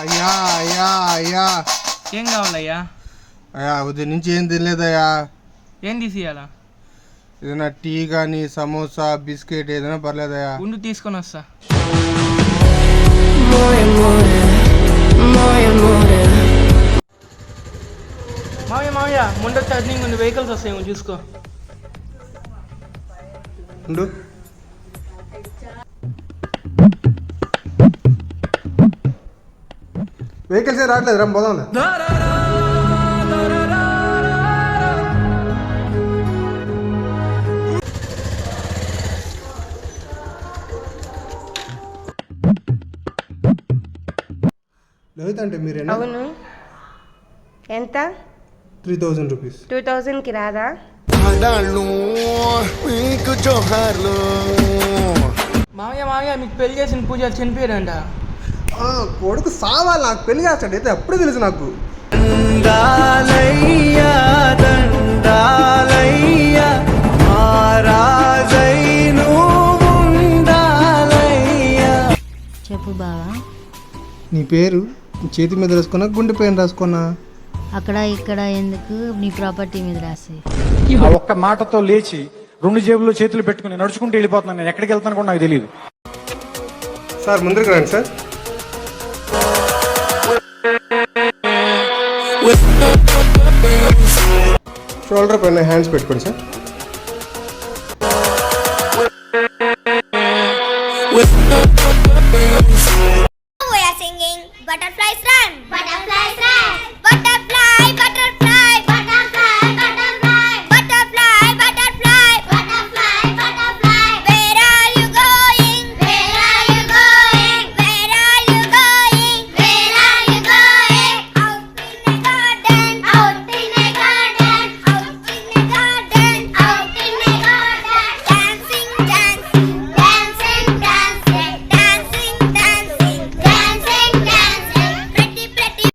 అయ్యా అయ్యా అయ్యా ఏం కావాలయ్యా? అయ్యా ఉదయం నుంచి ఏం తినలేదయ్యా. ఏం తీసియాలా? ఏదైనా టీ కానీ సమోసా బిస్కెట్ ఏదైనా పర్లేదయ్యా. ఉండు తీసుకొని వస్తా. మావయ్య మావయ్య ముందు టర్నింగ్ ఉంది, వెహికల్స్ వస్తాయేమో చూసుకో. ఉండు. వెహికల్స్ ఏ రావట్లేదు రా పోదాం. లలిత అంటే మీరేనా? అవును. ఎంత? 3000 రూపీస్. 2000కి రాదా? మావయ్య మావయ్య మీకు పెళ్లి చేసిన పూజ చనిపోయాడంట. కొడుకు సావాలి, నాకు పెళ్లి చేస్తాడు అయితే అప్పుడే తెలుసు నాకు. చెప్పు బావా. నీ పేరు చేతి మీద రాసుకున్నా గుండె పైన రాసుకున్నా? అక్కడ ఇక్కడ ఎందుకు, నీ ప్రాపర్టీ మీద రాసి. ఆ ఒక్క మాటతో లేచి 2 జేబుల్లో చేతులు పెట్టుకుని నడుచుకుంటూ వెళ్ళిపోతున్నాను. నేను ఎక్కడికి వెళ్తాను కూడా నాకు తెలియదు. సార్ ముందరికి రండి సార్. షోల్డర్ పైన హ్యాండ్స్ పెట్టుకోండి sir. We are singing butterflies run, butterflies run, butterfly, butterfly.